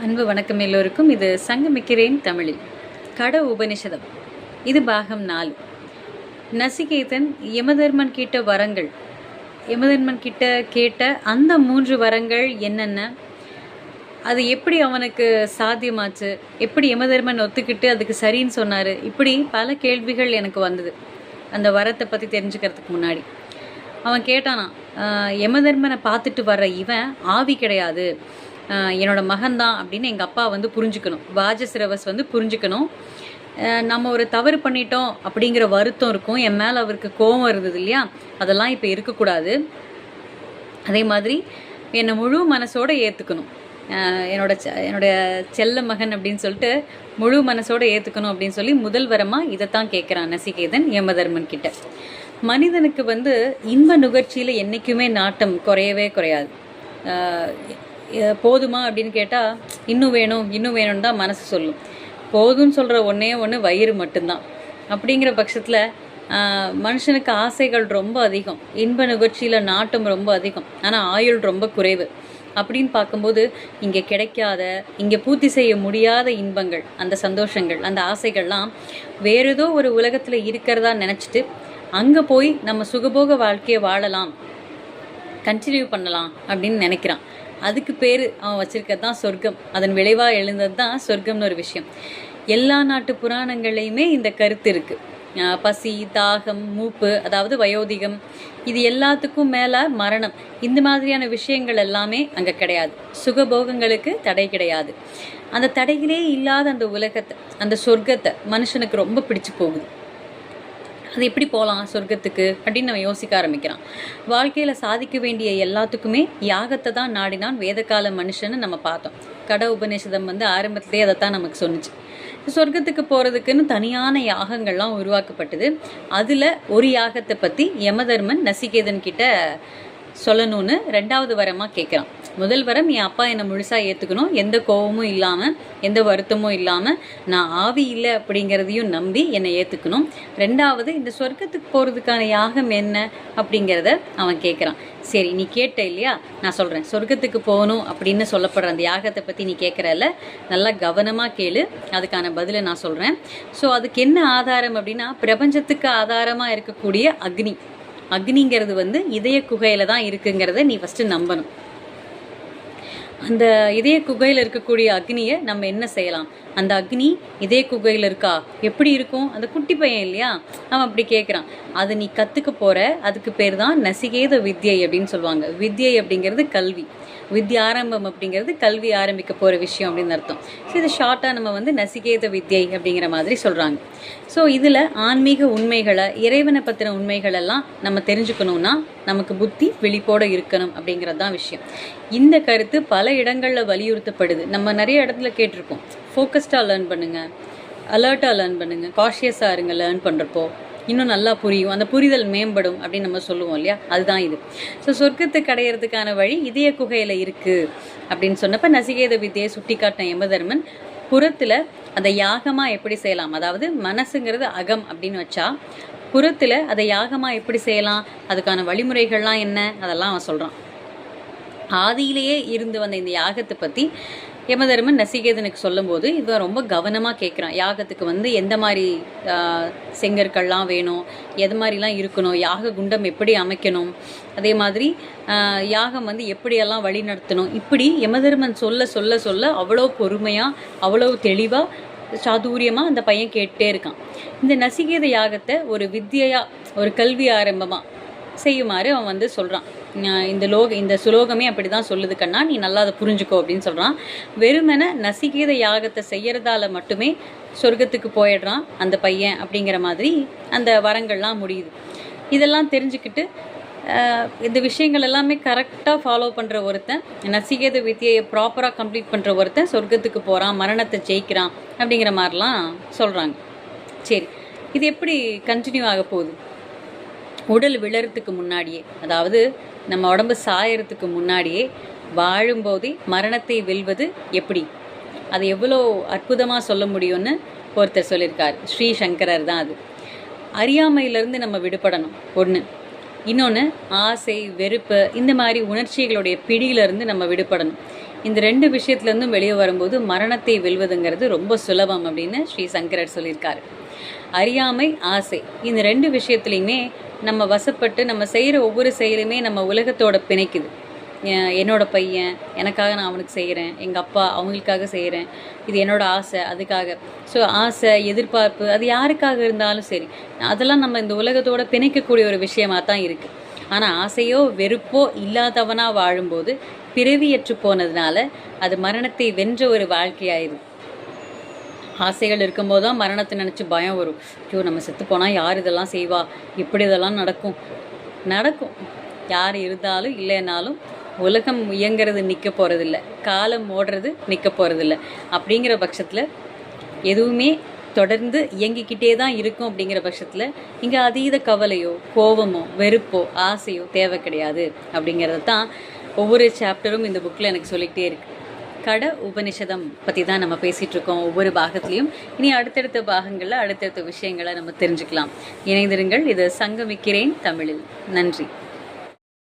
அன்பு வணக்கம் எல்லோருக்கும். இது சங்கமிக்கிறேன் தமிழில் கட உபனிஷதம். இது பாகம் 4. நசிகேதன் யமதர்மன் கிட்ட வரங்கள், யமதர்மன் கிட்ட கேட்ட அந்த 3 வரங்கள் என்னென்ன, அது எப்படி அவனுக்கு சாத்தியமாச்சு, எப்படி யமதர்மன் ஒத்துக்கிட்டு அதுக்கு சரின்னு சொன்னார், இப்படி பல கேள்விகள் எனக்கு வந்தது அந்த வரத்தை பற்றி தெரிஞ்சுக்கிறதுக்கு முன்னாடி. அவன் கேட்டானா, யமதர்மனை பார்த்துட்டு வர்ற இவன் ஆவி கிடையாது, என்னோட மகன்தான் அப்படின்னு எங்கள் அப்பா புரிஞ்சுக்கணும், வாஜசிரவஸ் புரிஞ்சுக்கணும். நம்ம ஒரு தவறு பண்ணிட்டோம் அப்படிங்கிற வருத்தம் இருக்கும், என் மேலே அவருக்கு கோபம் இருந்தது இல்லையா, அதெல்லாம் இப்போ இருக்கக்கூடாது. அதே மாதிரி என்னை முழு மனசோடு ஏற்றுக்கணும், என்னோட செல்ல மகன் அப்படின்னு சொல்லிட்டு முழு மனசோடு ஏற்றுக்கணும் அப்படின்னு சொல்லி முதல் வரமாக இதைத்தான் கேட்குறான் நசிகேதன் யமதர்மன் கிட்ட. மனிதனுக்கு இன்ப நுகர்ச்சியில் என்றைக்குமே நாட்டம் குறையவே குறையாது. போதுமா அப்படின்னு கேட்டால் இன்னும் வேணும் இன்னும் வேணும்னு தான் மனசு சொல்லும். போதும்னு சொல்கிற ஒன்றே ஒன்று வயிறு மட்டும்தான். அப்படிங்கிற பட்சத்தில் மனுஷனுக்கு ஆசைகள் ரொம்ப அதிகம், இன்ப நுகர்ச்சியில் நாட்டம் ரொம்ப அதிகம், ஆனால் ஆயுள் ரொம்ப குறைவு. அப்படின்னு பார்க்கும்போது இங்கே கிடைக்காத, இங்கே பூர்த்தி செய்ய முடியாத இன்பங்கள், அந்த சந்தோஷங்கள், அந்த ஆசைகள்லாம் வேறு ஏதோ ஒரு உலகத்தில் இருக்கிறதா நினச்சிட்டு அங்கே போய் நம்ம சுகபோக வாழ்க்கையை வாழலாம், கண்டினியூ பண்ணலாம் அப்படின்னு நினைக்கிறான். அதுக்கு பேர் அவன் வச்சிருக்கிறது தான் சொர்க்கம். அதன் விளைவாக எழுந்தது தான் சொர்க்கம்னு ஒரு விஷயம். எல்லா நாட்டு புராணங்கள்லையுமே இந்த கருத்து இருக்குது. பசி, தாகம், மூப்பு, அதாவது வயோதிகம், இது எல்லாத்துக்கும் மேலே மரணம், இந்த மாதிரியான விஷயங்கள் எல்லாமே அங்கே கிடையாது. சுகபோகங்களுக்கு தடை கிடையாது. அந்த தடைகளே இல்லாத அந்த உலகத்தை, அந்த சொர்க்கத்தை மனுஷனுக்கு ரொம்ப பிடிச்சு போகுது. அது எப்படி போகலாம் சொர்க்கத்துக்கு அப்படின்னு நம்ம யோசிக்க ஆரம்பிக்கிறான். வாழ்க்கையில் சாதிக்க வேண்டிய எல்லாத்துக்குமே யாகத்தை தான் நாடினான் வேதகால மனுஷன்னு நம்ம பார்த்தோம். கட உபநிஷதம் ஆரம்பத்திலே அதைத்தான் நமக்கு சொன்னிச்சு. சொர்க்கத்துக்கு போகிறதுக்குன்னு தனியான யாகங்கள்லாம் உருவாக்கப்பட்டது. அதில் ஒரு யாகத்தை பற்றி யமதர்மன் நசிகேதன் கிட்ட சொல்லணும்னு 2வது வரமாக கேட்குறான். முதல் வரம், என் அப்பா என்னை முழுசாக ஏற்றுக்கணும், எந்த கோபமும் இல்லாமல், எந்த வருத்தமும் இல்லாமல், நான் ஆவி இல்லை அப்படிங்கிறதையும் நம்பி என்னை ஏற்றுக்கணும். 2வது, இந்த சொர்க்கத்துக்கு போகிறதுக்கான யாகம் என்ன அப்படிங்கிறத அவன் கேட்குறான். சரி, நீ கேட்ட இல்லையா, நான் சொல்கிறேன். சொர்க்கத்துக்கு போகணும் அப்படின்னு சொல்லப்படுற அந்த யாகத்தை பற்றி நீ கேட்குறல, நல்லா கவனமாக கேளு, அதுக்கான பதிலை நான் சொல்கிறேன். ஸோ அதுக்கு என்ன ஆதாரம் அப்படின்னா, பிரபஞ்சத்துக்கு ஆதாரமாக இருக்கக்கூடிய அக்னி. அக்னிங்கிறது இதய குகையில் தான் இருக்குங்கிறத நீ ஃபஸ்ட்டு நம்பணும். அந்த இதய குகையில் இருக்கக்கூடிய அக்னியை நம்ம என்ன செய்யலாம்? அந்த அக்னி இதய குகையில் இருக்கா, எப்படி இருக்கும்? அந்த குட்டி பையன் இல்லையா, அவன் அப்படி கேட்குறான். அதை நீ கற்றுக்க போகிற, அதுக்கு பேர் தான் நசிகேத வித்யை அப்படின்னு சொல்லுவாங்க. வித்யை அப்படிங்கிறது கல்வி, வித்யாரம்பம் அப்படிங்கிறது கல்வி ஆரம்பிக்க போகிற விஷயம் அப்படின்னு அர்த்தம். ஸோ இதை ஷார்ட்டாக நம்ம நசிகேத வித்யை அப்படிங்கிற மாதிரி சொல்கிறாங்க. ஸோ இதில் ஆன்மீக உண்மைகளை, இறைவனை பற்றின உண்மைகளெல்லாம் நம்ம தெரிஞ்சுக்கணுன்னா நமக்கு புத்தி விழிப்போடு இருக்கணும் அப்படிங்கிறது தான் விஷயம். இந்த கருத்து பல இடங்களில் வலியுறுத்தப்படுது. நம்ம நிறைய இடத்துல கேட்டிருக்கோம், ஃபோக்கஸ்டாக லேர்ன் பண்ணுங்கள், அலர்ட்டாக லேர்ன் பண்ணுங்கள், காஷியஸாக இருங்க, லேர்ன் பண்ணுறப்போ இன்னும் நல்லா புரியும், அந்த புரிதல் மேம்படும் அப்படின்னு நம்ம சொல்லுவோம் இல்லையா, அதுதான் இது. ஸோ சொர்க்கத்துக்கு அடையிறதுக்கான வழி இதய குகையில் இருக்குது அப்படின்னு சொன்னப்போ நசிகேத வித்தியை சுட்டி காட்டின யமதர்மன் புறத்தில் அதை யாகமாக எப்படி செய்யலாம், அதாவது மனசுங்கிறது அகம் அப்படின்னு வச்சா புறத்தில் அதை யாகமாக எப்படி செய்யலாம், அதுக்கான வழிமுறைகள்லாம் என்ன, அதெல்லாம் அவன் சொல்கிறான். ஆதியிலேயே இருந்து வந்த இந்த யாகத்தை பற்றி யமதர்மன் நசிகேதனுக்கு சொல்லும்போது இவன் ரொம்ப கவனமாக கேட்குறான். யாகத்துக்கு எந்த மாதிரி செங்கற்கள்லாம் வேணும், எது மாதிரிலாம் இருக்கணும், யாக குண்டம் எப்படி அமைக்கணும், அதே மாதிரி யாகம் எப்படியெல்லாம் வழி நடத்தணும், இப்படி யமதர்மன் சொல்ல சொல்ல சொல்ல அவ்வளோ பொறுமையாக, அவ்வளோ தெளிவாக, சாதுரியமாக அந்த பையன் கேட்டே இருக்கான். இந்த நசிகேத யாகத்தை ஒரு வித்யா, ஒரு கல்வி ஆரம்பமாக செய்யுமாறு அவன் சொல்கிறான். இந்த சுலோகமே அப்படி தான் சொல்லுது கண்ணா, நீ நல்லா அதை புரிஞ்சுக்கோ அப்படின்னு சொல்கிறான். வெறுமனை நசிகேத யாகத்தை செய்கிறதால மட்டுமே சொர்க்கத்துக்கு போயிடுறான் அந்த பையன் அப்படிங்கிற மாதிரி அந்த வரங்கள்லாம் முடியுது. இதெல்லாம் தெரிஞ்சுக்கிட்டு இந்த விஷயங்கள் எல்லாமே கரெக்டாக ஃபாலோ பண்ணுற ஒருத்தன், நசிகேத வித்தியை ப்ராப்பராக கம்ப்ளீட் பண்ணுற ஒருத்தன் சொர்க்கத்துக்கு போகிறான், மரணத்தை ஜெயிக்கிறான் அப்படிங்கிற மாதிரிலாம் சொல்கிறாங்க. சரி, இது எப்படி கண்டினியூ ஆக போகுது? உடல் விழறதுக்கு முன்னாடியே, அதாவது நம்ம உடம்பு சாயறதுக்கு முன்னாடியே, வாழும்போதே மரணத்தை வெல்வது எப்படி, அது எவ்வளோ அற்புதமாக சொல்ல முடியும்னு ஒருத்தர் சொல்லியிருக்கார். ஸ்ரீ சங்கரர் தான் அது. அறியாமையிலேருந்து நம்ம விடுபடணும் ஒன்று. இன்னொன்று, ஆசை, வெறுப்பு, இந்த மாதிரி உணர்ச்சிகளுடைய பிடியிலேருந்து நம்ம விடுபடணும். இந்த 2 விஷயத்துலேருந்தும் வெளியே வரும்போது மரணத்தை வெல்வதுங்கிறது ரொம்ப சுலபம் அப்படின்னு ஸ்ரீ சங்கரர் சொல்லியிருக்காரு. அறியாமை, ஆசை, இந்த 2 விஷயத்துலையுமே நம்ம வசப்பட்டு நம்ம செய்கிற ஒவ்வொரு செயலுமே நம்ம உலகத்தோட பிணைக்குது. என்னோட பையன் எனக்காக நான் அவனுக்கு செய்கிறேன், எங்கள் அப்பா அவங்களுக்காக செய்கிறேன், இது என்னோட ஆசை அதுக்காக. ஸோ ஆசை, எதிர்பார்ப்பு, அது யாருக்காக இருந்தாலும் சரி, அதெல்லாம் நம்ம இந்த உலகத்தோட பிணைக்கக்கூடிய ஒரு விஷயமாக தான் இருக்குது. ஆனால் ஆசையோ வெறுப்போ இல்லாதவனாக வாழும்போது பிறவியற்று போனதுனால அது மரணத்தை வென்ற ஒரு வாழ்க்கையாயிருது. ஆசைகள் இருக்கும்போது தான் மரணத்தை நினச்சி பயம் வரும். ஐயோ நம்ம செத்து போனால் யார் இதெல்லாம் செய்வா, இப்படி இதெல்லாம் நடக்கும். யார் இருந்தாலும் இல்லைன்னாலும் உலகம் இயங்கிறது நிற்க போகிறதில்ல, காலம் ஓடுறது நிற்க போகிறதில்ல. அப்படிங்கிற பட்சத்தில் எதுவுமே தொடர்ந்து இயங்கிக்கிட்டே தான் இருக்கும். அப்படிங்கிற பட்சத்தில் இங்கே அதீத கவலையோ கோபமோ வெறுப்போ ஆசையோ தேவை கிடையாது. அப்படிங்கிறது தான் ஒவ்வொரு சாப்டரும் இந்த புக்கில் எனக்கு சொல்லிக்கிட்டே இருக்குது. கட உபனிஷதம் பற்றி தான் நம்ம பேசிகிட்டு இருக்கோம் ஒவ்வொரு பாகத்துலேயும். இனி அடுத்தடுத்த பாகங்களில் அடுத்தடுத்த விஷயங்களை நம்ம தெரிஞ்சுக்கலாம். இணைந்திருங்கள். இது சங்கமிக்கிறேன் தமிழில். நன்றி.